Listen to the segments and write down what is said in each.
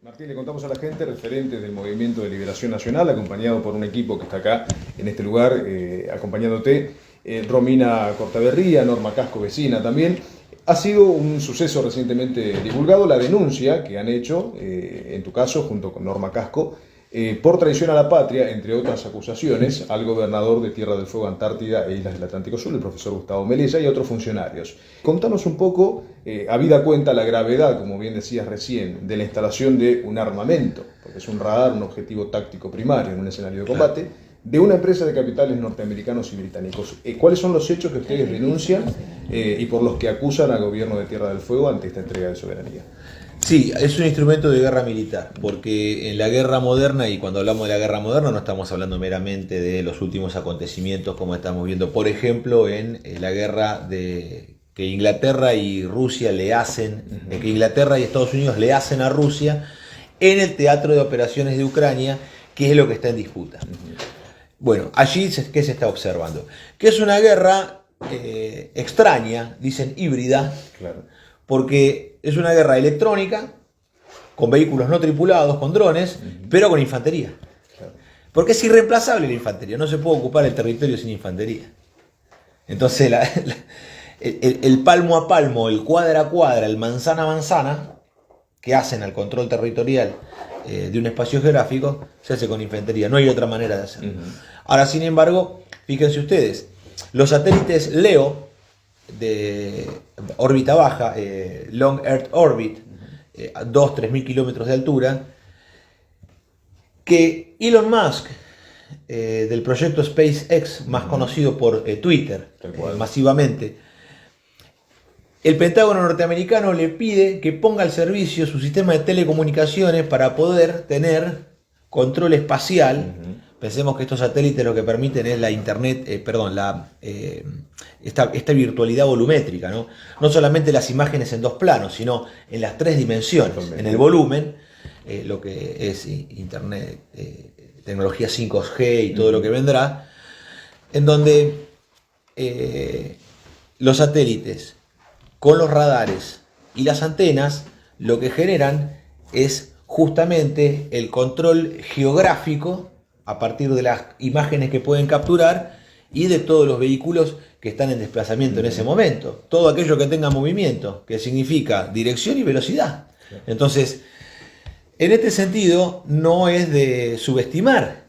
Martín, le contamos a la gente, referente del Movimiento de Liberación Nacional, acompañado por un equipo que está acá en este lugar, acompañándote, Romina Cortaberría, Norma Casco, vecina también. Ha sido un suceso recientemente divulgado, la denuncia que han hecho, en tu caso, junto con Norma Casco, por traición a la patria, entre otras acusaciones, al gobernador de Tierra del Fuego, Antártida e Islas del Atlántico Sur, el profesor Gustavo Melella, y otros funcionarios. Contanos un poco, habida cuenta la gravedad, como bien decías recién, de la instalación de un armamento, porque es un radar, un objetivo táctico primario en un escenario de combate, de una empresa de capitales norteamericanos y británicos. ¿Cuáles son los hechos que ustedes denuncian y por los que acusan al gobierno de Tierra del Fuego ante esta entrega de soberanía? Sí, es un instrumento de guerra militar, porque en la guerra moderna, y cuando hablamos de la guerra moderna no estamos hablando meramente de los últimos acontecimientos como estamos viendo, por ejemplo, en la guerra que Inglaterra y Rusia le hacen, que Inglaterra y Estados Unidos le hacen a Rusia en el teatro de operaciones de Ucrania, que es lo que está en disputa. Bueno, allí, ¿qué se está observando? Que es una guerra extraña, dicen híbrida, Claro. porque es una guerra electrónica, con vehículos no tripulados, con drones, pero con infantería. Claro. Porque es irreemplazable la infantería, no se puede ocupar el territorio sin infantería. Entonces el palmo a palmo, el cuadra a cuadra, el manzana a manzana, que hacen al control territorial de un espacio geográfico, se hace con infantería, no hay otra manera de hacerlo. Ahora, sin embargo, fíjense ustedes, los satélites LEO, de órbita baja, Long Earth Orbit, 2-3 mil kilómetros de altura, que Elon Musk, del proyecto SpaceX, más conocido por Twitter, masivamente, el Pentágono norteamericano le pide que ponga al servicio su sistema de telecomunicaciones para poder tener control espacial. Pensemos que estos satélites lo que permiten es la internet, esta virtualidad volumétrica, ¿no? No solamente las imágenes en dos planos, sino en las tres dimensiones, en el volumen, lo que es internet, tecnología 5G y todo lo que vendrá, en donde los satélites con los radares y las antenas lo que generan es justamente el control geográfico a partir de las imágenes que pueden capturar y de todos los vehículos que están en desplazamiento en ese momento. Todo aquello que tenga movimiento, que significa dirección y velocidad. Entonces, en este sentido, no es de subestimar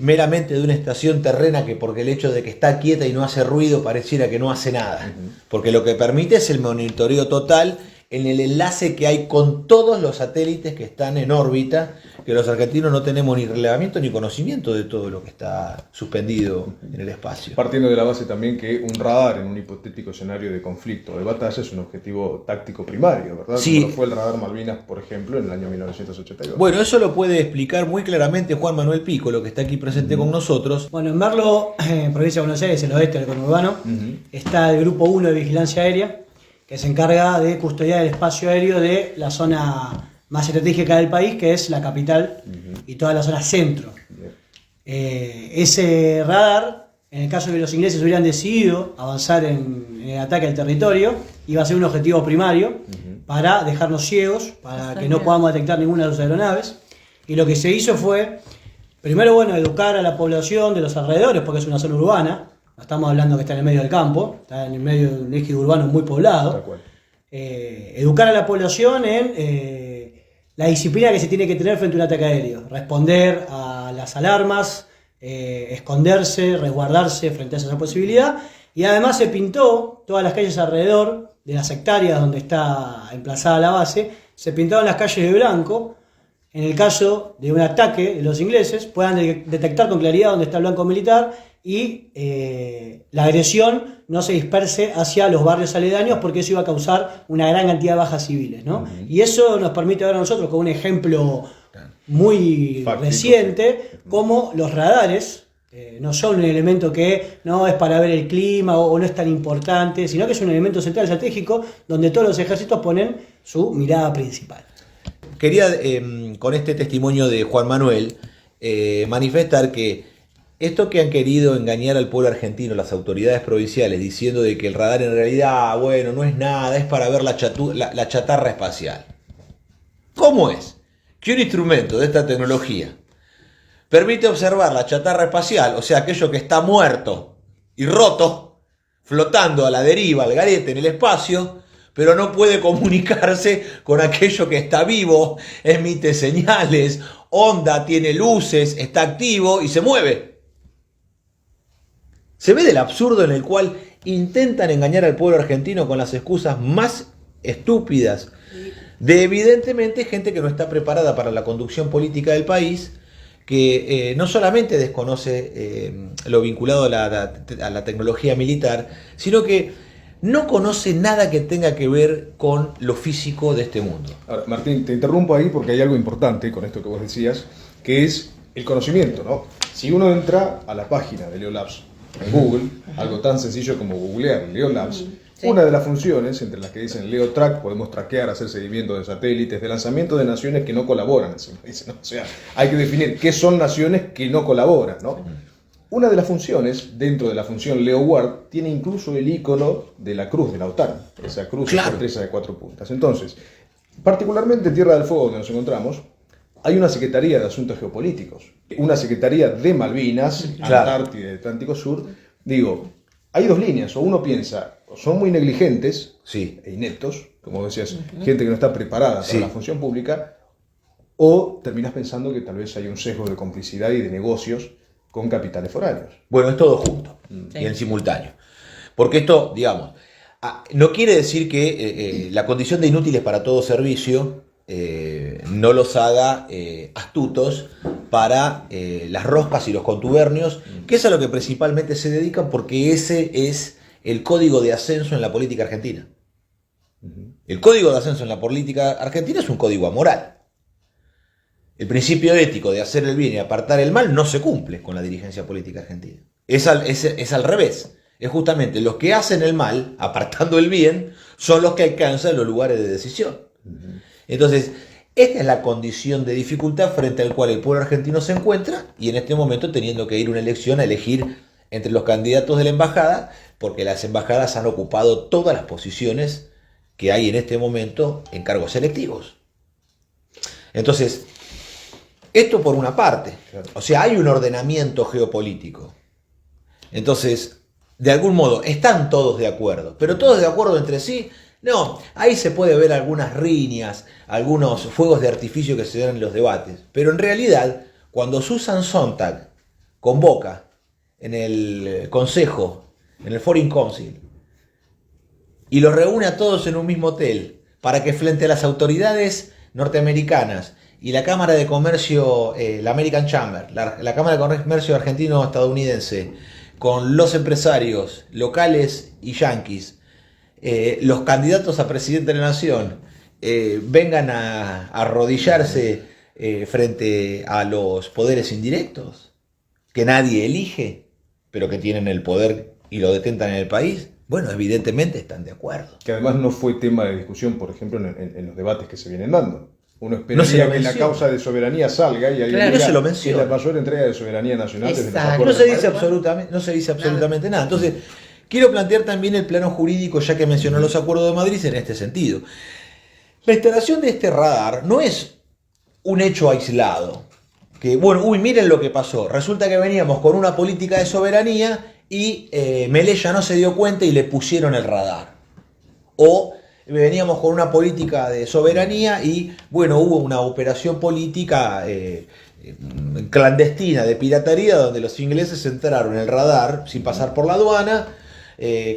meramente de una estación terrena que porque el hecho de que está quieta y no hace ruido pareciera que no hace nada. Porque lo que permite es el monitoreo total en el enlace que hay con todos los satélites que están en órbita, que los argentinos no tenemos ni relevamiento ni conocimiento de todo lo que está suspendido en el espacio. Partiendo de la base también que un radar en un hipotético escenario de conflicto o de batalla es un objetivo táctico primario, ¿verdad? Sí. Como fue el radar Malvinas, por ejemplo, en el año 1982. Bueno, eso lo puede explicar muy claramente Juan Manuel Piccolo, que está aquí presente con nosotros. Bueno, en Merlo, provincia de Buenos Aires, el oeste del conurbano, está el Grupo 1 de Vigilancia Aérea, que se encarga de custodiar el espacio aéreo de la zona más estratégica del país, que es la capital y toda la zona centro. Ese radar, en el caso de que los ingleses hubieran decidido avanzar en el ataque al territorio, iba a ser un objetivo primario para dejarnos ciegos, para que no podamos detectar ninguna de sus aeronaves. Y lo que se hizo fue, primero, bueno, educar a la población de los alrededores, porque es una zona urbana. No estamos hablando que está en el medio del campo, está en el medio de un eje urbano muy poblado. Educar a la población en la disciplina que se tiene que tener frente a un ataque aéreo. Responder a las alarmas, esconderse, resguardarse frente a esa posibilidad. Y además se pintó todas las calles alrededor de las hectáreas donde está emplazada la base, se pintaron las calles de blanco. En el caso de un ataque de los ingleses, puedan detectar con claridad dónde está el blanco militar y la agresión no se disperse hacia los barrios aledaños, porque eso iba a causar una gran cantidad de bajas civiles, ¿no? Y eso nos permite ver a nosotros, con un ejemplo muy reciente, cómo los radares no son un elemento que no es para ver el clima o no es tan importante, sino que es un elemento central estratégico donde todos los ejércitos ponen su mirada principal. Quería, con este testimonio de Juan Manuel, manifestar que esto que han querido engañar al pueblo argentino, las autoridades provinciales, diciendo de que el radar en realidad, bueno, no es nada, es para ver la chatarra espacial. ¿Cómo es? que un instrumento de esta tecnología permite observar la chatarra espacial, o sea, aquello que está muerto y roto, flotando a la deriva, al garete en el espacio, pero no puede comunicarse con aquello que está vivo, emite señales, onda, tiene luces, está activo y se mueve. Se ve del absurdo en el cual intentan engañar al pueblo argentino con las excusas más estúpidas de evidentemente gente que no está preparada para la conducción política del país, que no solamente desconoce lo vinculado a la tecnología militar, sino que no conoce nada que tenga que ver con lo físico de este mundo. Ahora, Martín, te interrumpo ahí porque hay algo importante con esto que vos decías, que es el conocimiento, ¿no? Si uno entra a la página de Leo Labs en Google, algo tan sencillo como googlear Leo Labs, una de las funciones, entre las que dicen Leo Track, podemos traquear, hacer seguimiento de satélites, de lanzamiento de naciones que no colaboran, ¿no? O sea, hay que definir qué son naciones que no colaboran, ¿no? Una de las funciones, dentro de la función Leo Guard, tiene incluso el icono de la cruz de la OTAN, esa cruz fortaleza de 4 puntas. Entonces, particularmente en Tierra del Fuego, donde nos encontramos, hay una Secretaría de Asuntos Geopolíticos, una Secretaría de Malvinas, Antártida y Atlántico Sur. Digo, hay dos líneas, o uno piensa, son muy negligentes e ineptos, como decías, gente que no está preparada para la función pública, o terminas pensando que tal vez hay un sesgo de complicidad y de negocios con capitales foráneos. Bueno, es todo junto y en simultáneo. Porque esto, digamos, no quiere decir que la condición de inútiles para todo servicio no los haga astutos para las roscas y los contubernios, que es a lo que principalmente se dedican, porque ese es el código de ascenso en la política argentina. El código de ascenso en la política argentina es un código amoral. El principio ético de hacer el bien y apartar el mal no se cumple con la dirigencia política argentina. Es al revés. Es justamente los que hacen el mal, apartando el bien, son los que alcanzan los lugares de decisión. Entonces, esta es la condición de dificultad frente al cual el pueblo argentino se encuentra, y en este momento teniendo que ir a una elección a elegir entre los candidatos de la embajada, porque las embajadas han ocupado todas las posiciones que hay en este momento en cargos electivos. Entonces, esto por una parte, o sea, hay un ordenamiento geopolítico. Entonces, de algún modo, están todos de acuerdo, pero todos de acuerdo entre sí. No, ahí se puede ver algunas riñas, algunos fuegos de artificio que se dan en los debates. Pero en realidad, cuando Susan Sontag convoca en el Consejo, en el Foreign Council, y los reúne a todos en un mismo hotel para que frente a las autoridades norteamericanas y la Cámara de Comercio, la American Chamber, la Cámara de Comercio argentino-estadounidense, con los empresarios locales y yanquis, los candidatos a presidente de la nación vengan a arrodillarse frente a los poderes indirectos que nadie elige, pero que tienen el poder y lo detentan en el país. Bueno, evidentemente están de acuerdo. Que además no fue tema de discusión, por ejemplo, en los debates que se vienen dando. Uno esperaría que la causa de soberanía salga y ahí no se lo es menciona. la mayor entrega de soberanía nacional desde los No acuerdos se de dice París. no se dice absolutamente nada. Entonces, quiero plantear también el plano jurídico, ya que mencionó los acuerdos de Madrid, en este sentido. La instalación de este radar no es un hecho aislado. Que, bueno, miren lo que pasó. Resulta que veníamos con una política de soberanía y Melella no se dio cuenta y le pusieron el radar. O veníamos con una política de soberanía y, bueno, hubo una operación política clandestina de piratería donde los ingleses entraron en el radar sin pasar por la aduana,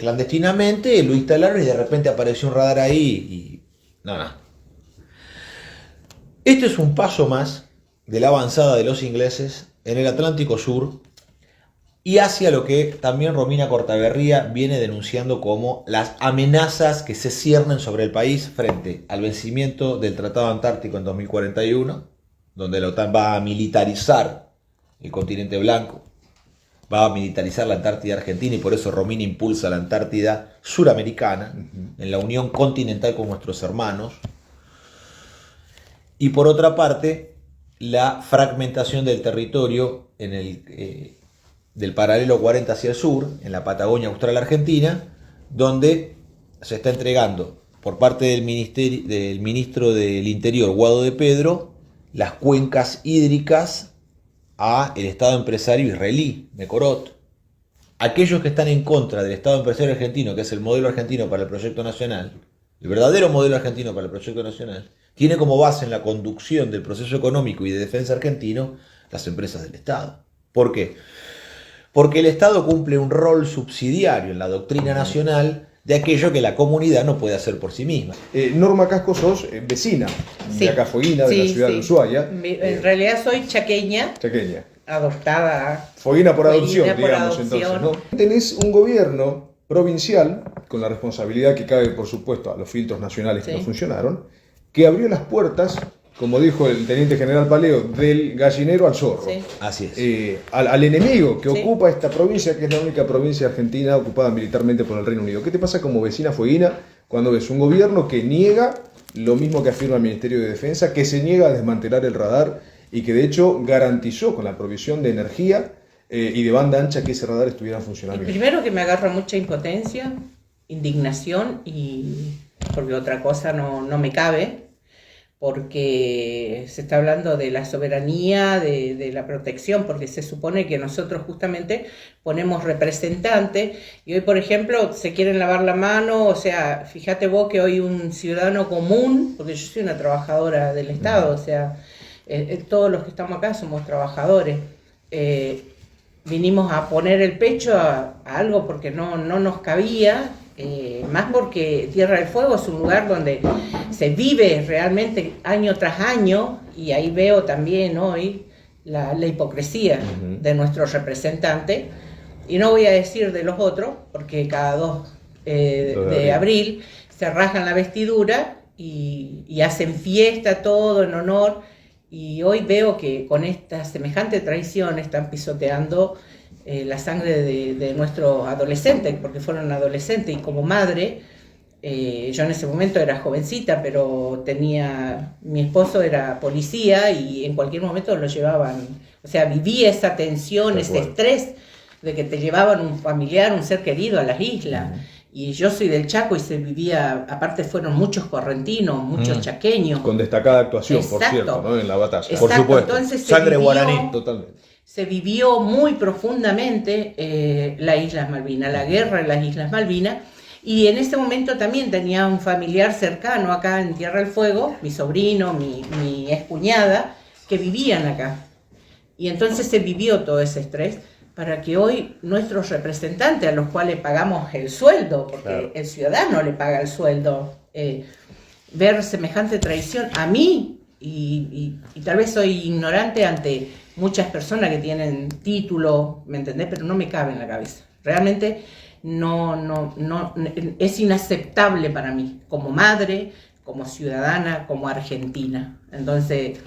clandestinamente, lo instalaron y de repente apareció un radar ahí y nada. Este es un paso más de la avanzada de los ingleses en el Atlántico Sur y hacia lo que también Romina Cortaberría viene denunciando como las amenazas que se ciernen sobre el país frente al vencimiento del Tratado Antártico en 2041, donde la OTAN va a militarizar el continente blanco, va a militarizar la Antártida Argentina y por eso Romina impulsa la Antártida suramericana en la unión continental con nuestros hermanos. Y por otra parte, la fragmentación del territorio en del paralelo 40 hacia el sur, en la Patagonia Austral Argentina, donde se está entregando por parte del ministro del Interior, Guado de Pedro, las cuencas hídricas a el Estado empresario israelí, Mekorot. Aquellos que están en contra del Estado empresario argentino, que es el modelo argentino para el proyecto nacional, el verdadero modelo argentino para el proyecto nacional, tiene como base en la conducción del proceso económico y de defensa argentino las empresas del Estado. ¿Por qué? Porque el Estado cumple un rol subsidiario en la doctrina nacional de aquello que la comunidad no puede hacer por sí misma. Norma Casco, sos vecina Sí. de acá Foguina, de la ciudad de Ushuaia. En realidad soy chaqueña, Chaqueña. adoptada. Foguina por Foguina adopción, por digamos, adopción. entonces, ¿no? Tenés un gobierno provincial, con la responsabilidad que cabe, por supuesto, a los filtros nacionales que Sí. no funcionaron, que abrió las puertas, como dijo el teniente general Paleo, del gallinero al zorro. Sí. Así es. Al enemigo que Sí. ocupa esta provincia, que es la única provincia argentina ocupada militarmente por el Reino Unido. ¿Qué te pasa como vecina fueguina cuando ves un gobierno que niega lo mismo que afirma el Ministerio de Defensa, que se niega a desmantelar el radar y que de hecho garantizó con la provisión de energía y de banda ancha que ese radar estuviera en Y funcionamiento? primero que me agarra mucha impotencia, indignación, y porque otra cosa no me cabe, porque se está hablando de la soberanía, de la protección, porque se supone que nosotros justamente ponemos representantes, y hoy, por ejemplo, se quieren lavar la mano. O sea, fíjate vos que hoy un ciudadano común, porque yo soy una trabajadora del Estado, o sea, todos los que estamos acá somos trabajadores, vinimos a poner el pecho a algo porque no nos cabía, más porque Tierra del Fuego es un lugar donde se vive realmente año tras año, y ahí veo también hoy la hipocresía de nuestros representantes, y no voy a decir de los otros, porque cada 2 de abril se rasgan la vestidura y hacen fiesta todo en honor. Y hoy veo que con esta semejante traición están pisoteando la sangre de nuestros adolescentes, porque fueron adolescentes. Y como madre, yo en ese momento era jovencita, pero mi esposo era policía y en cualquier momento lo llevaban. O sea, viví esa tensión, ese estrés de que te llevaban un familiar, un ser querido a las islas. Y yo soy del Chaco y se vivía, aparte fueron muchos correntinos, muchos chaqueños. Con destacada actuación, por Exacto. cierto, ¿no? En la batalla. Exacto. Por supuesto. Entonces Sangre guaraní. Totalmente. se vivió muy profundamente las Islas Malvinas, la guerra en las Islas Malvinas, y en ese momento también tenía un familiar cercano acá en Tierra del Fuego, mi sobrino, mi excuñada, que vivían acá. Y entonces se vivió todo ese estrés para que hoy nuestros representantes, a los cuales pagamos el sueldo, porque Claro. el ciudadano le paga el sueldo, ver semejante traición a mí, y tal vez soy ignorante ante muchas personas que tienen título, ¿me entendés? Pero no me cabe en la cabeza. Realmente no, es inaceptable para mí, como madre, como ciudadana, como argentina. Entonces,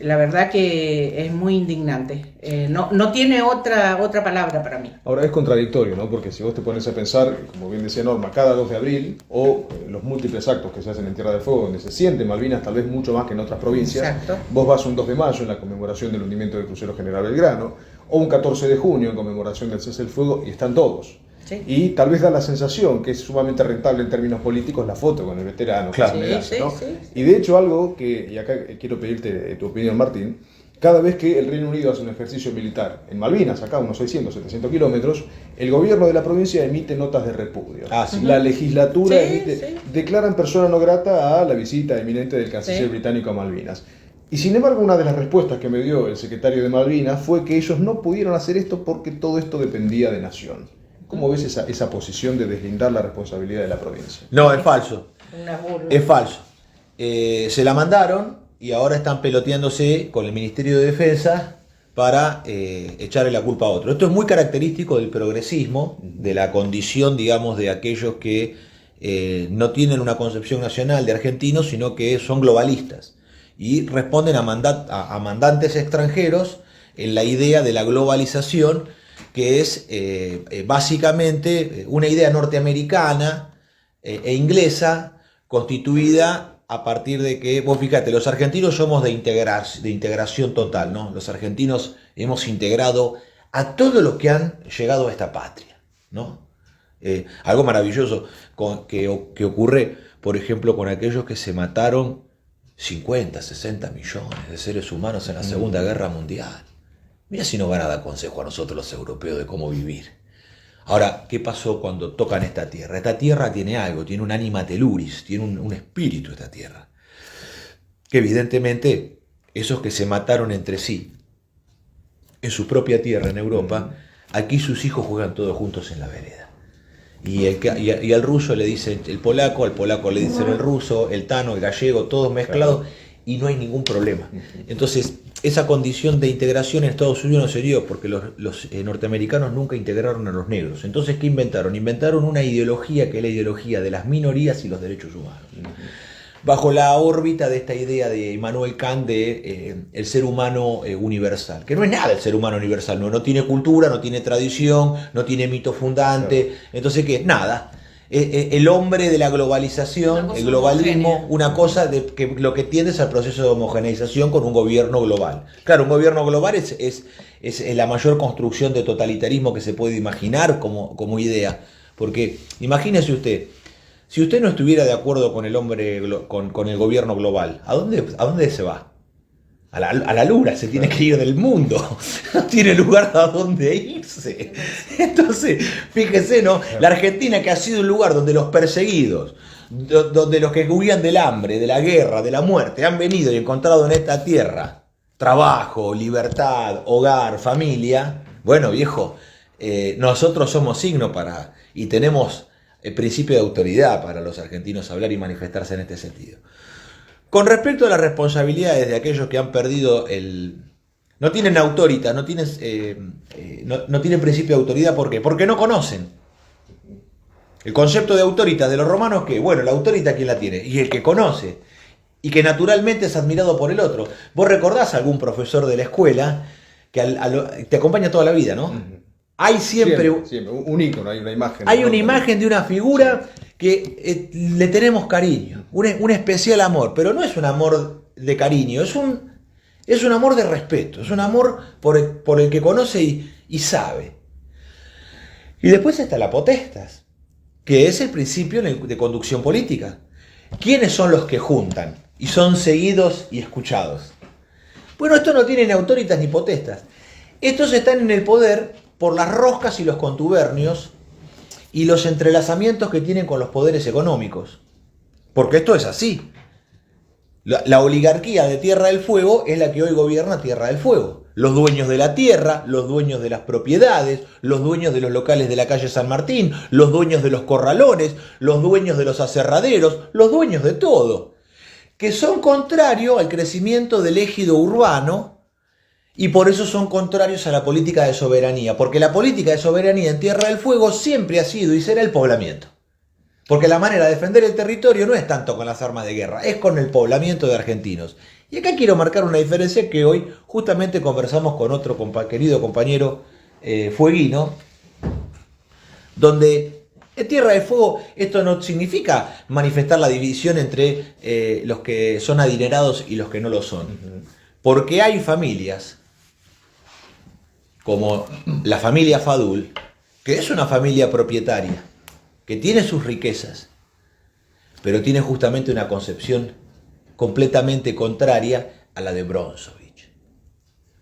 la verdad que es muy indignante. No tiene otra palabra para mí. Ahora es contradictorio, ¿no? Porque si vos te pones a pensar, como bien decía Norma, cada 2 de abril, o los múltiples actos que se hacen en Tierra del Fuego, donde se siente Malvinas tal vez mucho más que en otras provincias, Exacto. vos vas un 2 de mayo en la conmemoración del hundimiento del crucero General Belgrano, o un 14 de junio en conmemoración del cese del fuego, y están todos. Sí. Y tal vez da la sensación que es sumamente rentable en términos políticos la foto con el veterano. Claro. que se me hace, Sí, ¿no? sí. Y de hecho algo que, y acá quiero pedirte tu opinión, Martín, cada vez que el Reino Unido hace un ejercicio militar en Malvinas, acá unos 600, 700 kilómetros, el gobierno de la provincia emite notas de repudio. Ah, sí. La legislatura Sí, emite, sí. declaran persona no grata a la visita eminente del canciller Sí. británico a Malvinas. Y sin embargo, una de las respuestas que me dio el secretario de Malvinas fue que ellos no pudieron hacer esto porque todo esto dependía de Nación. ¿Cómo ves esa posición de deslindar la responsabilidad de la provincia? No, es falso. Una burla. Es falso. Se la mandaron y ahora están peloteándose con el Ministerio de Defensa para echarle la culpa a otro. Esto es muy característico del progresismo, de la condición, digamos, de aquellos que no tienen una concepción nacional de argentinos, sino que son globalistas y responden a mandantes extranjeros en la idea de la globalización, que es básicamente una idea norteamericana e inglesa constituida a partir de que, vos fíjate, los argentinos somos de integración total, ¿no? Los argentinos hemos integrado a todos los que han llegado a esta patria, ¿no? Algo maravilloso que ocurre, por ejemplo, con aquellos que se mataron 50, 60 millones de seres humanos en la Segunda Guerra Mundial. Mira si nos van a dar consejo a nosotros los europeos de cómo vivir. Ahora, ¿qué pasó cuando tocan esta tierra? Esta tierra tiene algo, tiene un anima teluris, tiene un espíritu esta tierra. Que evidentemente esos que se mataron entre sí en su propia tierra en Europa, aquí sus hijos juegan todos juntos en la vereda. Y al ruso le dicen el polaco, al polaco le dicen el ruso, el tano, el gallego, todos mezclados, y no hay ningún problema. Entonces, esa condición de integración en Estados Unidos no se dio porque los norteamericanos nunca integraron a los negros. Entonces, ¿qué inventaron? Inventaron una ideología que es la ideología de las minorías y los derechos humanos. Bajo la órbita de esta idea de Immanuel Kant de el ser humano universal, que no es nada el ser humano universal, no tiene cultura, no tiene tradición, no tiene mito fundante, entonces ¿qué? Nada. El hombre de la globalización, el globalismo, homogénea. Una cosa que lo que tiende es al proceso de homogeneización con un gobierno global. Claro, un gobierno global es la mayor construcción de totalitarismo que se puede imaginar como idea, porque imagínese usted, si usted no estuviera de acuerdo con el hombre, con el gobierno global, ¿a dónde se va? A la luna, se tiene que ir del mundo, no tiene lugar a dónde irse. Entonces, fíjese, ¿no? La Argentina, que ha sido un lugar donde los perseguidos, donde los que huían del hambre, de la guerra, de la muerte, han venido y encontrado en esta tierra trabajo, libertad, hogar, familia. Bueno, viejo, nosotros somos signo y tenemos el principio de autoridad para los argentinos hablar y manifestarse en este sentido. Con respecto a las responsabilidades de aquellos que han perdido no tienen autoritas, no tienen principio de autoridad, ¿por qué? Porque no conocen. El concepto de autoritas de los romanos, que bueno, la autorita ¿quién la tiene? Y el que conoce, y que naturalmente es admirado por el otro. Vos recordás a algún profesor de la escuela que te acompaña toda la vida, ¿no? Hay siempre un ícono, hay una imagen. Hay una imagen de una figura que le tenemos cariño, un especial amor, pero no es un amor de cariño, es un amor de respeto, es un amor por el que conoce y sabe. Y después está la potestas, que es el principio de conducción política. ¿Quiénes son los que juntan y son seguidos y escuchados? Bueno, estos no tienen autoritas ni potestas. Estos están en el poder por las roscas y los contubernios y los entrelazamientos que tienen con los poderes económicos. Porque esto es así. La oligarquía de Tierra del Fuego es la que hoy gobierna Tierra del Fuego. Los dueños de la tierra, los dueños de las propiedades, los dueños de los locales de la calle San Martín, los dueños de los corralones, los dueños de los aserraderos, los dueños de todo. Que son contrarios al crecimiento del ejido urbano. Y por eso son contrarios a la política de soberanía, porque la política de soberanía en Tierra del Fuego siempre ha sido y será el poblamiento. Porque la manera de defender el territorio no es tanto con las armas de guerra, es con el poblamiento de argentinos. Y acá quiero marcar una diferencia que hoy justamente conversamos con otro querido compañero fueguino, donde en Tierra del Fuego esto no significa manifestar la división entre los que son adinerados y los que no lo son. Porque hay familias como la familia Fadul, que es una familia propietaria, que tiene sus riquezas, pero tiene justamente una concepción completamente contraria a la de Bronzovich.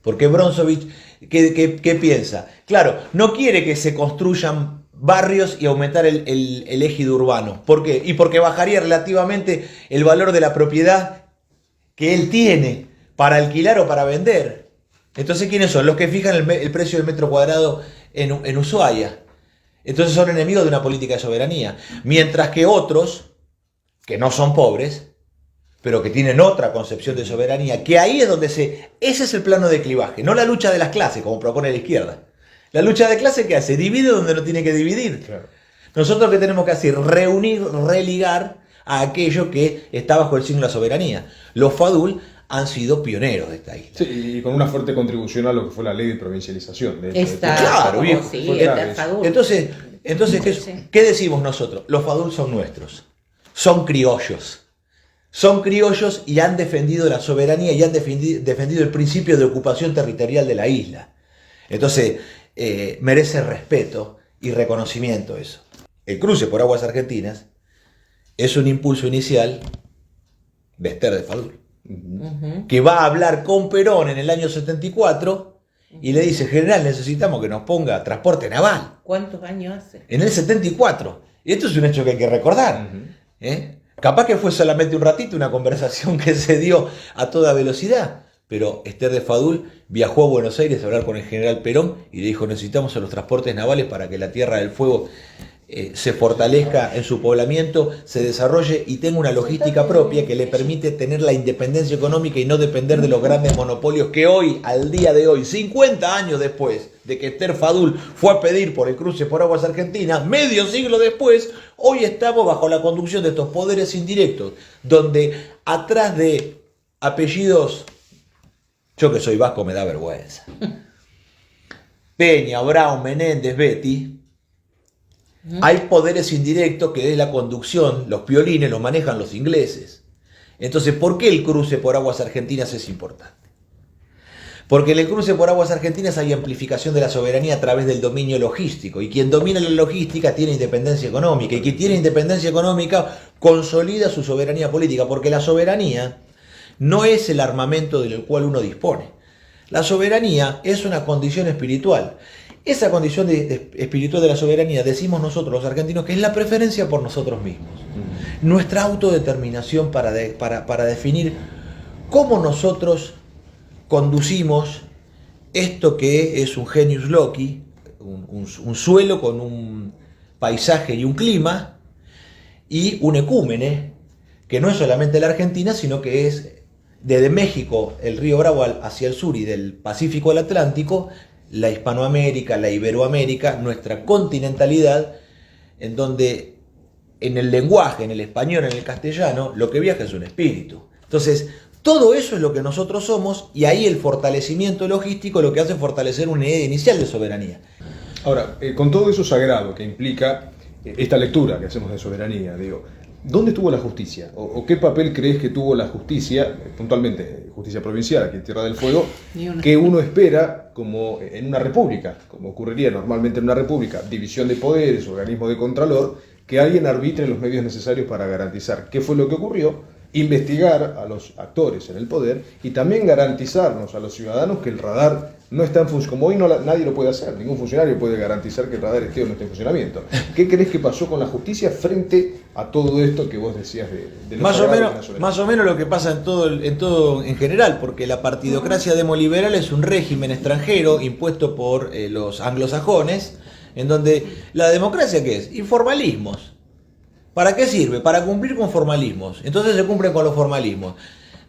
Porque Bronzovich, ¿qué piensa? Claro, no quiere que se construyan barrios y aumentar el ejido urbano. ¿Por qué? Y porque bajaría relativamente el valor de la propiedad que él tiene para alquilar o para vender. Entonces, ¿quiénes son? Los que fijan el precio del metro cuadrado en Ushuaia. Entonces son enemigos de una política de soberanía. Mientras que otros, que no son pobres, pero que tienen otra concepción de soberanía, que ahí es donde ese es el plano de clivaje, no la lucha de las clases, como propone la izquierda. La lucha de clases, ¿qué hace? Divide donde no tiene que dividir. Claro. Nosotros, ¿qué tenemos que hacer? Reunir, religar a aquello que está bajo el signo de la soberanía. Los Fadul han sido pioneros de esta isla. Sí, y con una fuerte contribución a lo que fue la ley de provincialización. Claro, viejo. Sí, entonces ¿qué decimos nosotros? Los Fadul son nuestros. Son criollos. Son criollos y han defendido la soberanía y han defendido el principio de ocupación territorial de la isla. Entonces, merece respeto y reconocimiento eso. El cruce por aguas argentinas es un impulso inicial de Esther de Fadul. que va a hablar con Perón en el año 74 y le dice: general, necesitamos que nos ponga transporte naval. ¿Cuántos años hace? En el 74. Y esto es un hecho que hay que recordar. Capaz que fue solamente un ratito, una conversación que se dio a toda velocidad. Pero Ester de Fadul viajó a Buenos Aires a hablar con el general Perón y le dijo: necesitamos a los transportes navales para que la Tierra del Fuego se fortalezca en su poblamiento, se desarrolle y tenga una logística propia que le permite tener la independencia económica y no depender de los grandes monopolios que hoy, al día de hoy, 50 años después de que Ester Fadul fue a pedir por el cruce por aguas argentinas, medio siglo después, hoy estamos bajo la conducción de estos poderes indirectos, donde atrás de apellidos, yo que soy vasco me da vergüenza, Peña, Brown, Menéndez, Betty, hay poderes indirectos que desde la conducción, los piolines los manejan los ingleses. Entonces, ¿por qué el cruce por aguas argentinas es importante? Porque en el cruce por aguas argentinas hay amplificación de la soberanía a través del dominio logístico. Y quien domina la logística tiene independencia económica. Y quien tiene independencia económica consolida su soberanía política. Porque la soberanía no es el armamento del cual uno dispone. La soberanía es una condición espiritual. Esa condición espiritual de la soberanía, decimos nosotros los argentinos, que es la preferencia por nosotros mismos. Nuestra autodeterminación para definir cómo nosotros conducimos esto que es un genius loci, un suelo con un paisaje y un clima, y un ecúmene, que no es solamente la Argentina, sino que es desde México, el río Bravo hacia el sur, y del Pacífico al Atlántico, la Hispanoamérica, la Iberoamérica, nuestra continentalidad, en donde en el lenguaje, en el español, en el castellano, lo que viaja es un espíritu. Entonces, todo eso es lo que nosotros somos, y ahí el fortalecimiento logístico lo que hace es fortalecer una idea inicial de soberanía. Ahora, con todo eso sagrado que implica esta lectura que hacemos de soberanía, digo, ¿dónde estuvo la justicia? ¿O qué papel crees que tuvo la justicia, puntualmente justicia provincial aquí en Tierra del Fuego, que uno espera como en una república, como ocurriría normalmente en una república, división de poderes, organismo de contralor, que alguien arbitre los medios necesarios para garantizar qué fue lo que ocurrió, investigar a los actores en el poder y también garantizarnos a los ciudadanos que el radar no está en función, como hoy nadie lo puede hacer, ningún funcionario puede garantizar que el radar esté o no esté en funcionamiento. ¿Qué crees que pasó con la justicia frente a todo esto que vos decías de más o menos lo que pasa en todo en general, porque la partidocracia demoliberal es un régimen extranjero impuesto por los anglosajones, en donde la democracia, ¿qué es? Informalismos. ¿Para qué sirve? Para cumplir con formalismos. Entonces se cumplen con los formalismos.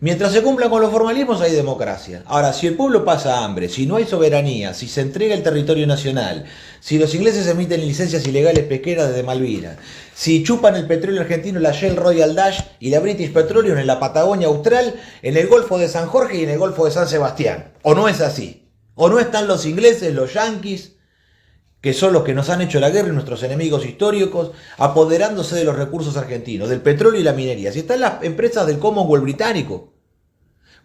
Mientras se cumplan con los formalismos hay democracia. Ahora, si el pueblo pasa hambre, si no hay soberanía, si se entrega el territorio nacional, si los ingleses emiten licencias ilegales pesqueras desde Malvinas, si chupan el petróleo argentino, la Shell Royal Dutch y la British Petroleum en la Patagonia Austral, en el Golfo de San Jorge y en el Golfo de San Sebastián. ¿O no es así? ¿O no están los ingleses, los yanquis, que son los que nos han hecho la guerra y nuestros enemigos históricos, apoderándose de los recursos argentinos, del petróleo y la minería? Si están las empresas del Commonwealth británico,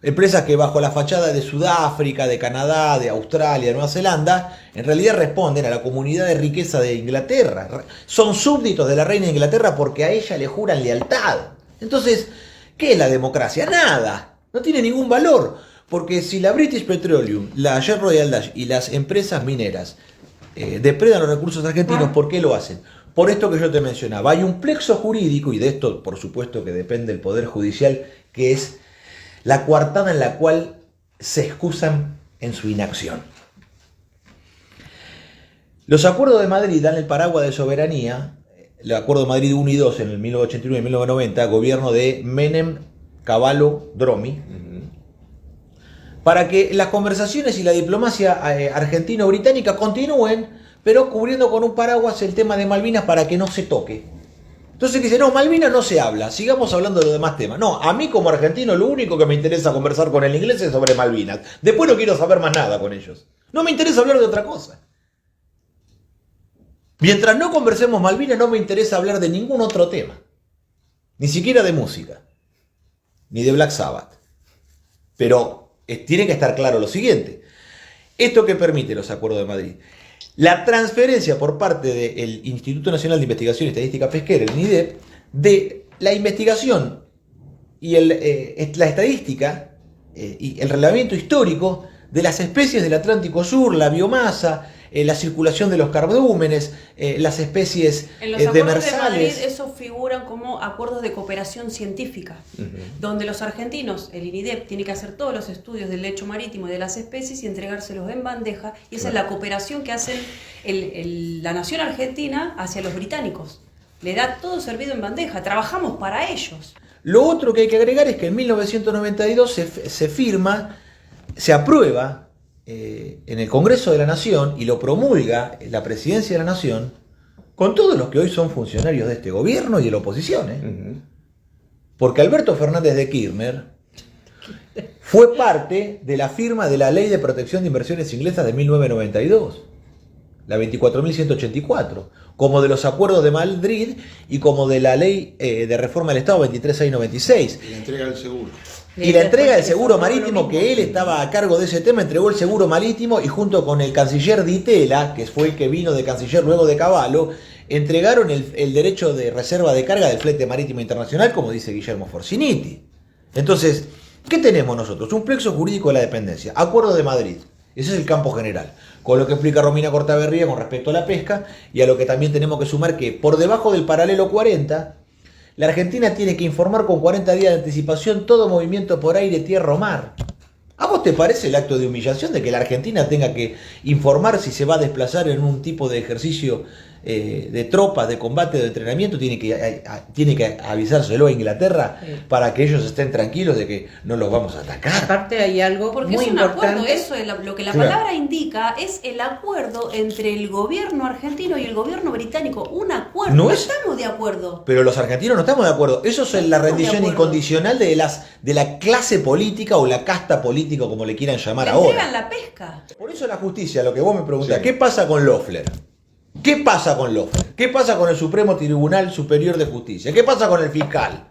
empresas que bajo la fachada de Sudáfrica, de Canadá, de Australia, de Nueva Zelanda, en realidad responden a la comunidad de riqueza de Inglaterra. Son súbditos de la reina de Inglaterra porque a ella le juran lealtad. Entonces, ¿qué es la democracia? Nada, no tiene ningún valor, porque si la British Petroleum, la Shell Royal Dutch y las empresas mineras depredan los recursos argentinos, ¿por qué lo hacen? Por esto que yo te mencionaba, hay un plexo jurídico, y de esto por supuesto que depende del Poder Judicial, que es la coartada en la cual se excusan en su inacción. Los acuerdos de Madrid dan el paraguas de soberanía, el acuerdo de Madrid 1 y 2 en el 1989 y 1990, gobierno de Menem, Cavallo, Dromi, para que las conversaciones y la diplomacia argentino-británica continúen, pero cubriendo con un paraguas el tema de Malvinas para que no se toque. Entonces dice, no, Malvinas no se habla, sigamos hablando de los demás temas. No, a mí como argentino lo único que me interesa conversar con el inglés es sobre Malvinas. Después no quiero saber más nada con ellos. No me interesa hablar de otra cosa. Mientras no conversemos Malvinas no me interesa hablar de ningún otro tema. Ni siquiera de música. Ni de Black Sabbath. Pero tiene que estar claro lo siguiente. ¿Esto qué permite los acuerdos de Madrid? La transferencia por parte del Instituto Nacional de Investigación y Estadística Pesquera, el INIDEP, de la investigación y la estadística y el relevamiento histórico de las especies del Atlántico Sur, la biomasa, la circulación de los cardúmenes, las especies en los acuerdos demersales. de Madrid, esos figuran como acuerdos de cooperación científica, donde los argentinos, el INIDEP, tiene que hacer todos los estudios del lecho marítimo y de las especies y entregárselos en bandeja, y esa es la cooperación que hacen la nación argentina hacia los británicos. Le da todo servido en bandeja, trabajamos para ellos. Lo otro que hay que agregar es que en 1992 se firma, se aprueba en el Congreso de la Nación y lo promulga la Presidencia de la Nación con todos los que hoy son funcionarios de este gobierno y de la oposición. Porque Alberto Fernández de Kirchner fue parte de la firma de la Ley de Protección de Inversiones Inglesas de 1992, la 24.184, como de los acuerdos de Madrid y como de la Ley de Reforma del Estado 23696. Y la entrega del seguro. Y la entrega del seguro marítimo, que él estaba a cargo de ese tema, entregó el seguro marítimo y junto con el canciller Di Tella, que fue el que vino de canciller luego de Cavallo, entregaron el derecho de reserva de carga del flete marítimo internacional, como dice Guillermo Forciniti. Entonces, ¿qué tenemos nosotros? Un plexo jurídico de la dependencia, Acuerdo de Madrid, ese es el campo general, con lo que explica Romina Cortaberría con respecto a la pesca, y a lo que también tenemos que sumar que por debajo del paralelo 40, la Argentina tiene que informar con 40 días de anticipación todo movimiento por aire, tierra o mar. ¿A vos te parece el acto de humillación de que la Argentina tenga que informar si se va a desplazar en un tipo de ejercicio de tropas, de combate, de entrenamiento? Tiene que avisárselo a Inglaterra para que ellos estén tranquilos de que no los vamos a atacar. Aparte hay algo Porque muy es un acuerdo, importante. eso es lo que la palabra indica, es el acuerdo entre el gobierno argentino y el gobierno británico. Un acuerdo, No no es- estamos de acuerdo. Pero los argentinos no estamos de acuerdo. Eso es la rendición de acuerdo. incondicional de la clase política o la casta política, como le quieran llamar Le ahora. entregan la pesca. Por eso la justicia, lo que vos me preguntás, Sí. ¿qué pasa con Loeffler? ¿Qué pasa con Loeffler? ¿Qué pasa con el Supremo Tribunal Superior de Justicia? ¿Qué pasa con el fiscal?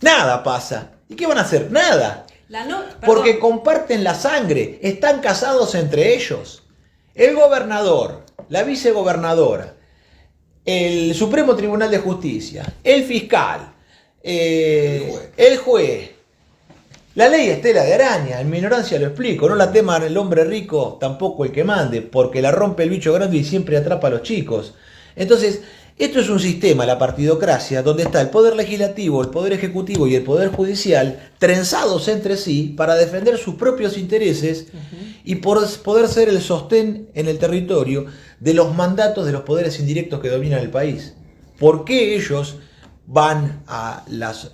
Nada pasa. ¿Y qué van a hacer? Nada. Porque Perdón. comparten la sangre, están casados entre ellos. El gobernador, la vicegobernadora, el Supremo Tribunal de Justicia, el fiscal, el juez. La ley es tela de araña, en mi ignorancia lo explico, no la tema el hombre rico, tampoco el que mande, porque la rompe el bicho grande y siempre atrapa a los chicos. Entonces, esto es un sistema, la partidocracia, donde está el poder legislativo, el poder ejecutivo y el poder judicial trenzados entre sí para defender sus propios intereses y poder ser el sostén en el territorio de los mandatos de los poderes indirectos que dominan el país. ¿Por qué ellos van a las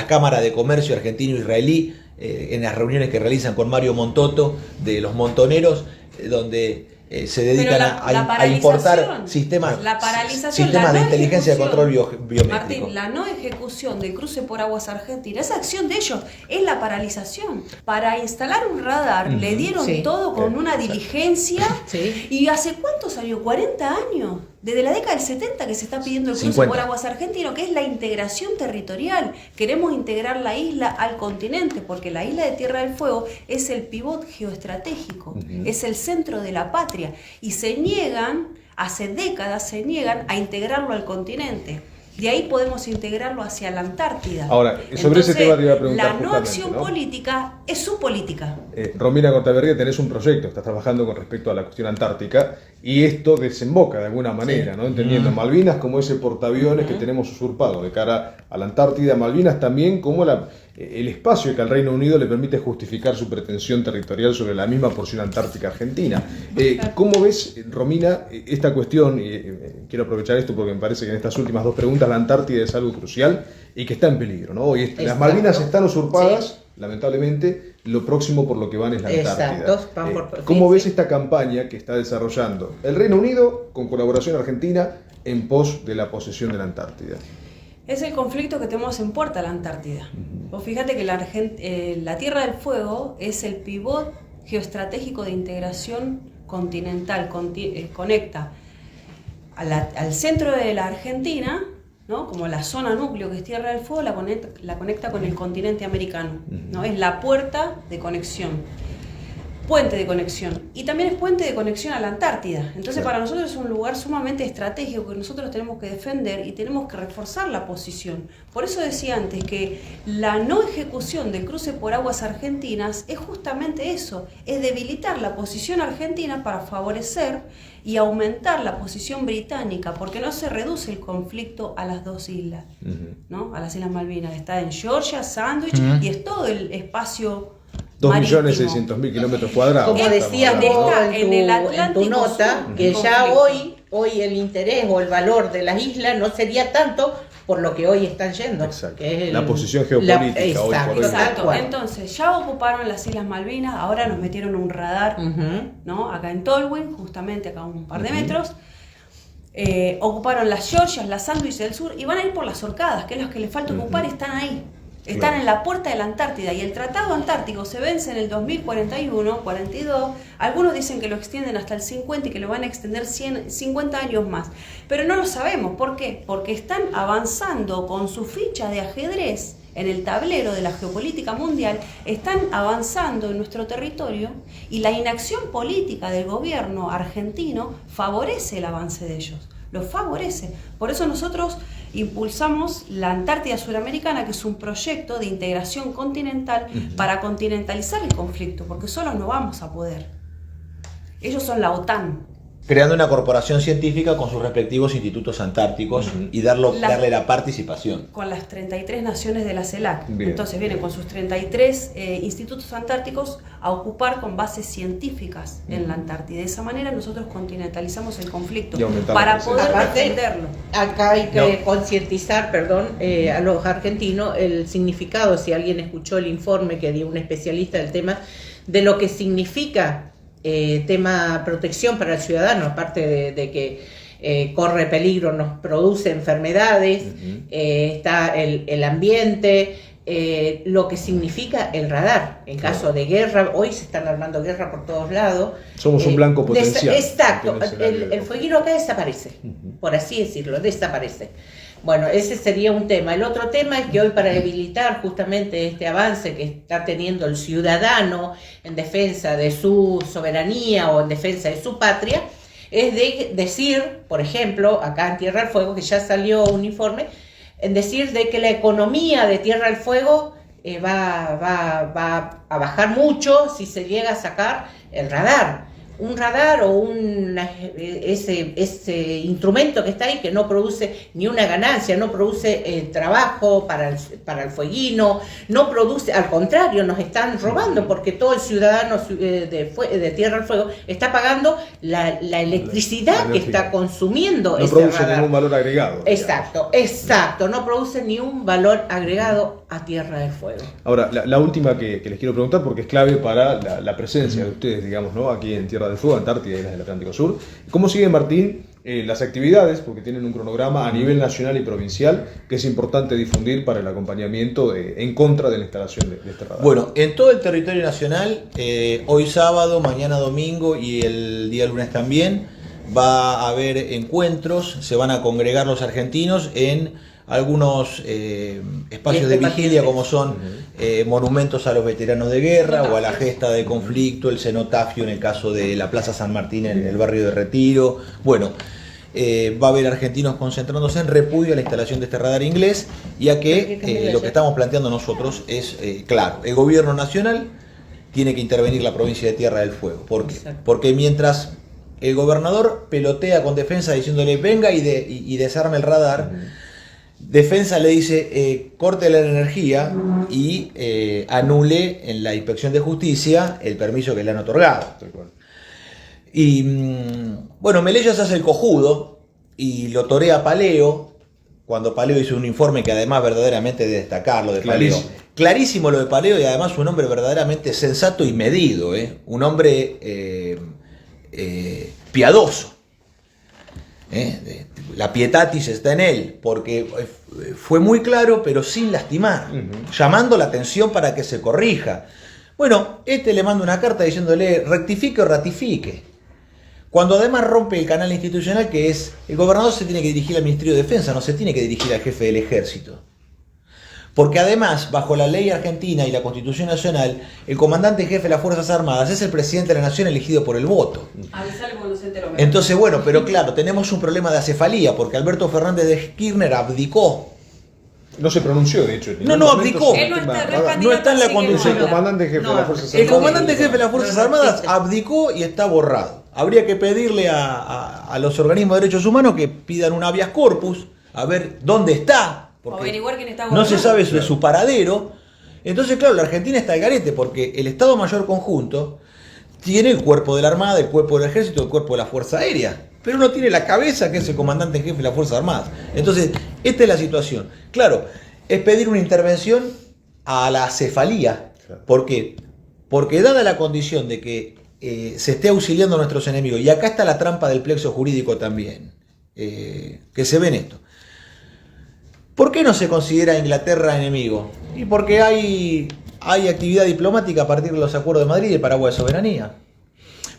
cámaras de comercio argentino-israelí en las reuniones que realizan con Mario Montoto de los montoneros, donde se dedican a importar sistemas de inteligencia de control biométrico? Martín, la no ejecución del cruce por aguas argentinas, esa acción de ellos es la paralización. Para instalar un radar le dieron Sí. todo con una diligencia. Sí. ¿Y hace cuánto salió? 40 años. Desde la década del 70 que se está pidiendo el cruce 50. por aguas argentino, que es la integración territorial. Queremos integrar la isla al continente, porque la isla de Tierra del Fuego es el pivot geoestratégico, es el centro de la patria. Y se niegan, hace décadas se niegan a integrarlo al continente. De ahí podemos integrarlo hacia la Antártida. Ahora, sobre ese tema te iba a preguntar la no justamente, acción ¿no? política es su política. Romina Cortaberría, tenés un proyecto, estás trabajando con respecto a la cuestión antártica y esto desemboca de alguna manera, ¿no? Entendiendo Malvinas como ese portaaviones que tenemos usurpado de cara a la Antártida, Malvinas también como el espacio que al Reino Unido le permite justificar su pretensión territorial sobre la misma porción antártica argentina. ¿Cómo ves, Romina, esta cuestión? Quiero aprovechar esto porque me parece que en estas últimas dos preguntas la Antártida es algo crucial y que está en peligro, ¿no? Hoy las Malvinas están usurpadas, lamentablemente, lo próximo por lo que van es la Antártida. Exacto, van por- ¿Cómo sí, ves sí. esta campaña que está desarrollando el Reino Unido con colaboración argentina en pos de la posesión de la Antártida? Es el conflicto que tenemos en puerta la Antártida. Vos fíjate que la Tierra del Fuego es el pivot geoestratégico de integración continental, conecta al centro de la Argentina, ¿no? Como la zona núcleo que es Tierra del Fuego, la conecta con el continente americano, ¿no? Es la puerta de conexión. puente de conexión. Y también es puente de conexión a la Antártida. Entonces para nosotros es un lugar sumamente estratégico que nosotros tenemos que defender y tenemos que reforzar la posición. Por eso decía antes que la no ejecución del cruce por aguas argentinas es justamente eso, es debilitar la posición argentina para favorecer y aumentar la posición británica, porque no se reduce el conflicto a las dos islas, ¿no? A las Islas Malvinas. Está en Georgia, Sandwich y es todo el espacio 2.600.000 kilómetros cuadrados. Como decías vos en tu nota, Sur, que ya conflicto. hoy el interés o el valor de las islas no sería tanto por lo que hoy están yendo. Exacto. Que es La posición geopolítica hoy por hoy. Exacto. Tal cual. Entonces, ya ocuparon las Islas Malvinas, ahora nos metieron un radar, ¿no? Acá en Tolwyn, justamente acá a un par de metros. Ocuparon las Georgias, las Sandwich del Sur y van a ir por las Orcadas, que es lo que les falta ocupar, están ahí. Están en la puerta de la Antártida y el Tratado Antártico se vence en el 2041, 42. Algunos dicen que lo extienden hasta el 50 y que lo van a extender 50 años más. Pero no lo sabemos. ¿Por qué? Porque están avanzando con su ficha de ajedrez en el tablero de la geopolítica mundial, están avanzando en nuestro territorio y la inacción política del gobierno argentino favorece el avance de ellos. Lo favorece. Por eso nosotros impulsamos la Antártida Suramericana, que es un proyecto de integración continental para continentalizar el conflicto, porque solos no vamos a poder. Ellos son la OTAN. Creando una corporación científica con sus respectivos institutos antárticos y darle la participación. Con las 33 naciones de la CELAC. Bien. Entonces vienen con sus 33 institutos antárticos a ocupar con bases científicas en la Antártida. De esa manera nosotros continentalizamos el conflicto Y aumentamos para la poder Aparte, defenderlo. acá hay que concientizar, a los argentinos el significado, si alguien escuchó el informe que dio un especialista del tema, de lo que significa tema protección para el ciudadano, aparte de que corre peligro, nos produce enfermedades, está el ambiente, lo que significa el radar en caso de guerra. Hoy se están armando guerra por todos lados. Somos un blanco potencial. Exacto, en el escenario el fueguino acá desaparece, por así decirlo, desaparece. Bueno, ese sería un tema. El otro tema es que hoy, para debilitar justamente este avance que está teniendo el ciudadano en defensa de su soberanía o en defensa de su patria, es de decir, por ejemplo, acá en Tierra del Fuego, que ya salió un informe, en decir de que la economía de Tierra del Fuego va a bajar mucho si se llega a sacar el radar. Un radar o ese instrumento que está ahí, que no produce ni una ganancia, no produce trabajo para el fueguino, no produce, al contrario, nos están robando, porque todo el ciudadano de Tierra del Fuego está pagando la electricidad que está consumiendo No ese produce radar. ningún valor agregado. Exacto, no produce ni un valor agregado a Tierra del Fuego. Ahora, la última que les quiero preguntar, porque es clave para la presencia de ustedes, digamos, ¿no? Aquí en Tierra del Fuego, Antártida y las del Atlántico Sur. ¿Cómo sigue, Martín, las actividades? Porque tienen un cronograma a nivel nacional y provincial que es importante difundir para el acompañamiento en contra de la instalación de este radar. Bueno, en todo el territorio nacional, hoy sábado, mañana domingo y el día lunes también, va a haber encuentros, se van a congregar los argentinos en algunos espacios de vigilia, como son monumentos a los veteranos de guerra o a la gesta de conflicto, el cenotafio en el caso de la Plaza San Martín en el barrio de Retiro. Bueno, va a haber argentinos concentrándose en repudio a la instalación de este radar inglés, ya que lo que estamos planteando nosotros es claro: el gobierno nacional tiene que intervenir la provincia de Tierra del Fuego. ¿Por qué? Porque mientras el gobernador pelotea con Defensa diciéndole venga y desarme el radar, Defensa le dice corte la energía y anule en la Inspección de Justicia el permiso que le han otorgado. Y bueno, Melella se hace el cojudo y lo torea a Paleo, cuando Paleo hizo un informe que además verdaderamente de destacar lo de Paleo. Clarísimo lo de Paleo, y además un hombre verdaderamente sensato y medido, un hombre piadoso. La pietatis está en él, porque fue muy claro pero sin lastimar, llamando la atención para que se corrija. Bueno, le manda una carta diciéndole rectifique o ratifique, cuando además rompe el canal institucional, que es el gobernador se tiene que dirigir al Ministerio de Defensa, no se tiene que dirigir al jefe del ejército. Porque además, bajo la ley argentina y la Constitución Nacional, el comandante en jefe de las Fuerzas Armadas es el presidente de la Nación elegido por el voto. Avisale cuando se enteró. Entonces, bueno, pero claro, tenemos un problema de acefalía, porque Alberto Fernández de Kirchner abdicó. No se pronunció, de hecho. en No, ningún no, momento abdicó. sobre Él no el tema. está, no es Ahora, candidato, no está en la así que condición. el comandante jefe de las Fuerzas El Armadas. comandante en jefe de las Fuerzas Armadas abdicó y está borrado. Habría que pedirle a los organismos de derechos humanos que pidan un habeas corpus, a ver dónde está, O porque averiguar quién está no gobernando. se sabe de su paradero. Entonces, claro, la Argentina está al garete, porque el Estado Mayor Conjunto tiene el cuerpo de la Armada, el cuerpo del Ejército, el cuerpo de la Fuerza Aérea, pero no tiene la cabeza, que es el comandante en jefe de las Fuerzas Armadas. Entonces, esta es la situación. Claro, es pedir una intervención a la cefalía. ¿Por qué? Porque dada la condición de que se esté auxiliando a nuestros enemigos, y acá está la trampa del plexo jurídico también, que se ve en esto. ¿Por qué no se considera a Inglaterra enemigo? Y porque hay actividad diplomática a partir de los acuerdos de Madrid y el paraguas de soberanía.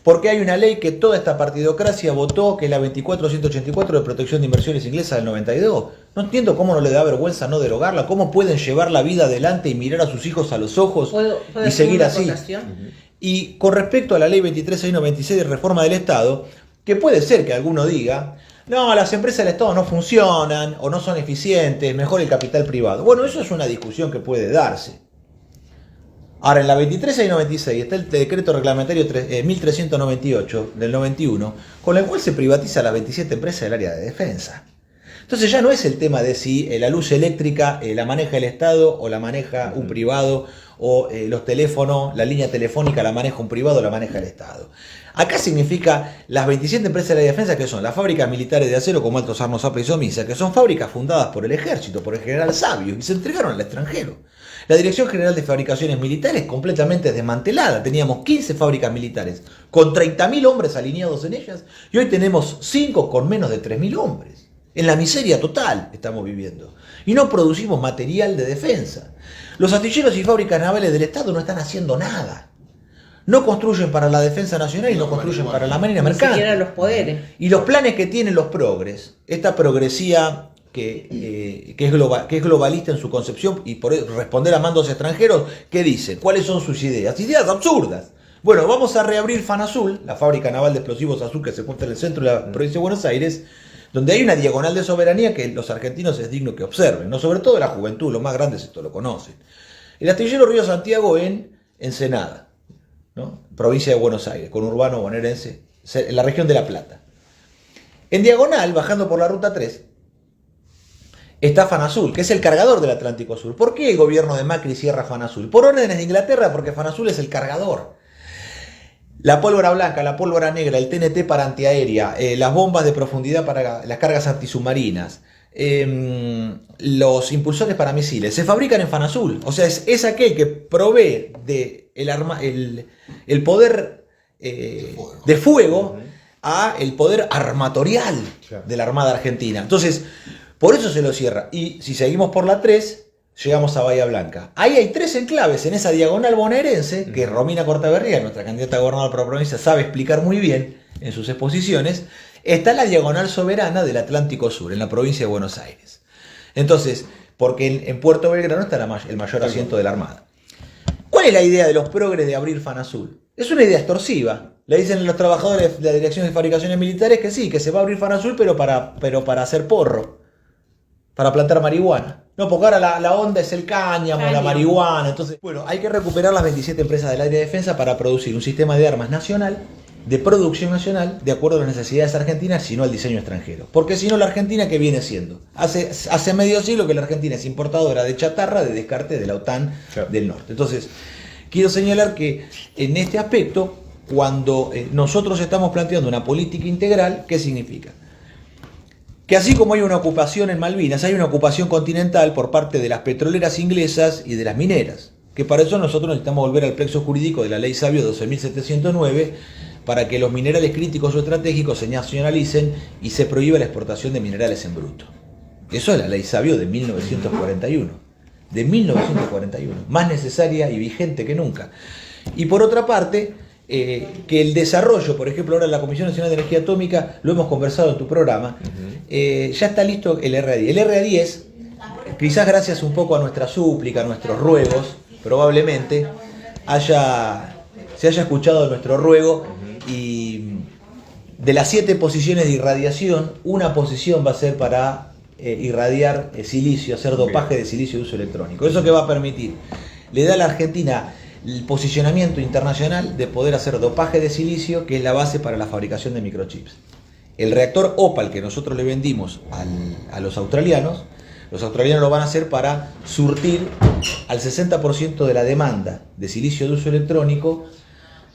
Porque hay una ley que toda esta partidocracia votó, que es la 24.184 de protección de inversiones inglesa del 92. No entiendo cómo no le da vergüenza no derogarla, cómo pueden llevar la vida adelante y mirar a sus hijos a los ojos ¿Puedo y hacer seguir una así. acotación? Y con respecto a la ley 23.696 de reforma del Estado, que puede ser que alguno diga, no, las empresas del Estado no funcionan o no son eficientes, mejor el capital privado. Bueno, eso es una discusión que puede darse. Ahora, en la 23.696 está el decreto reglamentario 1398 del 91, con el cual se privatiza las 27 empresas del área de defensa. Entonces ya no es el tema de si la luz eléctrica la maneja el Estado o la maneja un privado, o los teléfonos, la línea telefónica la maneja un privado o la maneja el Estado. Acá significa las 27 empresas de la defensa, que son las fábricas militares de acero como Altos Hornos, Zapla y Somisa, que son fábricas fundadas por el ejército, por el general Sabio, y se entregaron al extranjero. La Dirección General de Fabricaciones Militares completamente desmantelada. Teníamos 15 fábricas militares con 30.000 hombres alineados en ellas, y hoy tenemos 5 con menos de 3.000 hombres. En la miseria total estamos viviendo. Y no producimos material de defensa. Los astilleros y fábricas navales del Estado no están haciendo nada. No construyen para la defensa nacional y no construyen para la marina Ni mercante. siquiera los poderes. Y los planes que tienen los progres, esta progresía que es globalista en su concepción y por responder a mandos extranjeros, ¿qué dice? ¿Cuáles son sus ideas? Ideas absurdas. Bueno, vamos a reabrir FANASUL, la fábrica naval de explosivos azul que se encuentra en el centro de la provincia de Buenos Aires, donde hay una diagonal de soberanía que los argentinos es digno que observen, ¿no? Sobre todo la juventud, los más grandes esto lo conocen. El astillero Río Santiago en Ensenada, ¿no? Provincia de Buenos Aires, conurbano bonaerense, en la región de La Plata. En diagonal, bajando por la ruta 3, está FANASUL, que es el cargador del Atlántico Sur. ¿Por qué el gobierno de Macri cierra FANASUL? Por órdenes de Inglaterra, porque FANASUL es el cargador. La pólvora blanca, la pólvora negra, el TNT para antiaérea, las bombas de profundidad para las cargas antisubmarinas, los impulsores para misiles, se fabrican en FANASUL. O sea, es aquel que provee de el poder de fuego a el poder armatorial de la Armada Argentina. Entonces, por eso se lo cierra. Y si seguimos por la 3, llegamos a Bahía Blanca. Ahí hay 3 enclaves en esa diagonal bonaerense, que Romina Cortaberría, nuestra candidata a gobernadora por la provincia, sabe explicar muy bien en sus exposiciones. Está la diagonal soberana del Atlántico Sur, en la provincia de Buenos Aires. Entonces, porque en Puerto Belgrano está el mayor asiento de la Armada. ¿Cuál es la idea de los progres de abrir FANASUL? Es una idea extorsiva. Le dicen los trabajadores de la Dirección de Fabricaciones Militares que sí, que se va a abrir FANASUL, pero para hacer porro, para plantar marihuana. No, porque ahora la onda es el cáñamo, la marihuana. Entonces, bueno, hay que recuperar las 27 empresas del área de defensa para producir un sistema de armas nacional, de producción nacional, de acuerdo a las necesidades argentinas, y no al diseño extranjero. Porque si no, la Argentina, ¿qué viene siendo? Hace medio siglo que la Argentina es importadora de chatarra, de descarte de la OTAN del norte. Entonces, quiero señalar que en este aspecto, cuando nosotros estamos planteando una política integral, ¿qué significa? Que así como hay una ocupación en Malvinas, hay una ocupación continental por parte de las petroleras inglesas y de las mineras. Que para eso nosotros necesitamos volver al plexo jurídico de la Ley Sabio 12.709 para que los minerales críticos o estratégicos se nacionalicen y se prohíba la exportación de minerales en bruto. Eso es la Ley Sabio de 1941. De 1941. Más necesaria y vigente que nunca. Y por otra parte, que el desarrollo, por ejemplo, ahora en la Comisión Nacional de Energía Atómica, lo hemos conversado en tu programa, ya está listo el RA10. El RA10 quizás gracias un poco a nuestra súplica, a nuestros ruegos, probablemente se haya escuchado nuestro ruego y de las 7 posiciones de irradiación, una posición va a ser para irradiar silicio, hacer dopaje de silicio de uso electrónico. ¿Eso qué va a permitir? Le da a la Argentina el posicionamiento internacional de poder hacer dopaje de silicio, que es la base para la fabricación de microchips. El reactor OPAL que nosotros le vendimos a los australianos lo van a hacer para surtir al 60% de la demanda de silicio de uso electrónico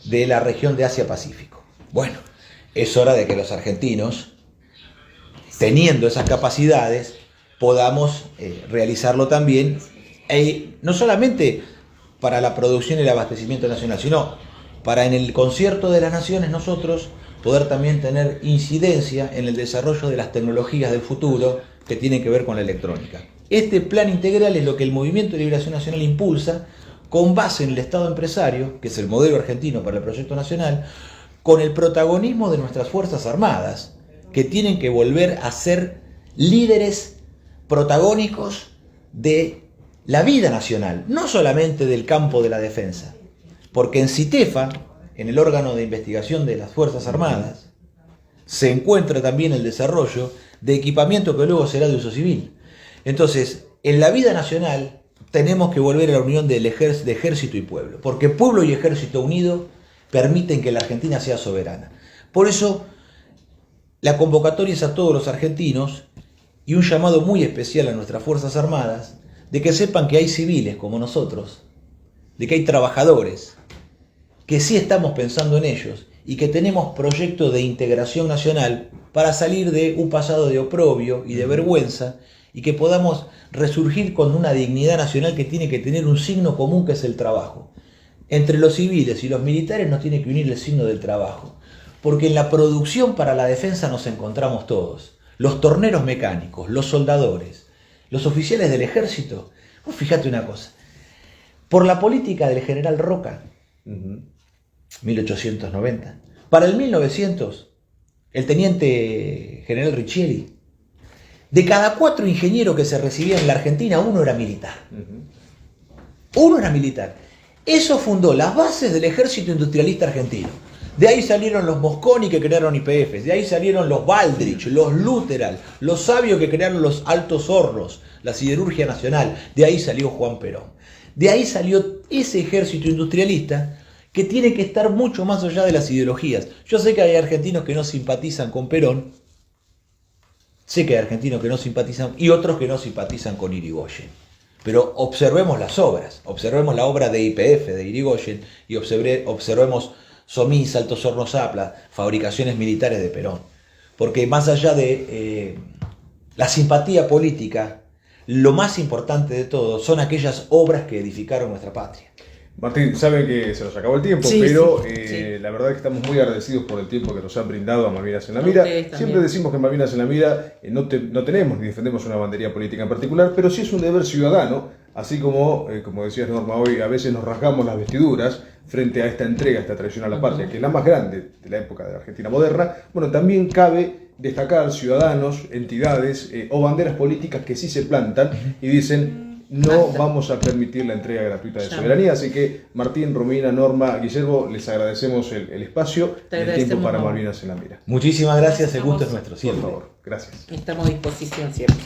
de la región de Asia-Pacífico. Bueno, es hora de que los argentinos, teniendo esas capacidades, podamos realizarlo también, no solamente para la producción y el abastecimiento nacional, sino para en el concierto de las naciones nosotros poder también tener incidencia en el desarrollo de las tecnologías del futuro que tienen que ver con la electrónica. Este plan integral es lo que el Movimiento de Liberación Nacional impulsa con base en el Estado empresario, que es el modelo argentino para el proyecto nacional, con el protagonismo de nuestras Fuerzas Armadas, que tienen que volver a ser líderes protagónicos de la vida nacional, no solamente del campo de la defensa, porque en CITEFA, en el órgano de investigación de las Fuerzas Armadas, se encuentra también el desarrollo de equipamiento que luego será de uso civil. Entonces, en la vida nacional tenemos que volver a la unión de ejército y pueblo, porque pueblo y ejército unidos permiten que la Argentina sea soberana. Por eso, la convocatoria es a todos los argentinos y un llamado muy especial a nuestras Fuerzas Armadas de que sepan que hay civiles como nosotros, de que hay trabajadores, que sí estamos pensando en ellos y que tenemos proyectos de integración nacional para salir de un pasado de oprobio y de vergüenza y que podamos resurgir con una dignidad nacional que tiene que tener un signo común, que es el trabajo. Entre los civiles y los militares nos tiene que unir el signo del trabajo, porque en la producción para la defensa nos encontramos todos, los torneros mecánicos, los soldadores, los oficiales del ejército. Vos fíjate una cosa, por la política del general Roca, 1890, para el 1900, el teniente general Riccieri, de cada 4 ingenieros que se recibían en la Argentina, uno era militar. Uno era militar. Eso fundó las bases del ejército industrialista argentino. De ahí salieron los Mosconi que crearon YPF, de ahí salieron los Baldrich, los Luteral, los sabios que crearon los Altos Hornos, la siderurgia nacional, de ahí salió Juan Perón. De ahí salió ese ejército industrialista que tiene que estar mucho más allá de las ideologías. Yo sé que hay argentinos que no simpatizan con Perón, sé que hay argentinos que no simpatizan y otros que no simpatizan con Irigoyen. Pero observemos las obras, observemos la obra de YPF, de Irigoyen, y observemos Somís, Altos Hornos Apla, fabricaciones militares de Perón. Porque más allá de la simpatía política, lo más importante de todo son aquellas obras que edificaron nuestra patria. Martín, sabe que se nos acabó el tiempo, Sí, pero sí. la verdad es que estamos muy agradecidos por el tiempo que nos han brindado a Malvinas en la Mira. Siempre decimos que en Malvinas en la Mira no tenemos ni defendemos una bandería política en particular, pero sí es un deber ciudadano, así como decías Norma, hoy a veces nos rasgamos las vestiduras frente a esta entrega, esta traición a la patria, que es la más grande de la época de la Argentina moderna. Bueno, también cabe destacar ciudadanos, entidades o banderas políticas que sí se plantan y dicen: no vamos a permitir la entrega gratuita de soberanía. Así que Martín, Romina, Norma, Guillermo, les agradecemos el espacio y el tiempo para Malvinas en la Mira. Muchísimas gracias, el gusto es nuestro. Por favor, gracias. Estamos a disposición siempre.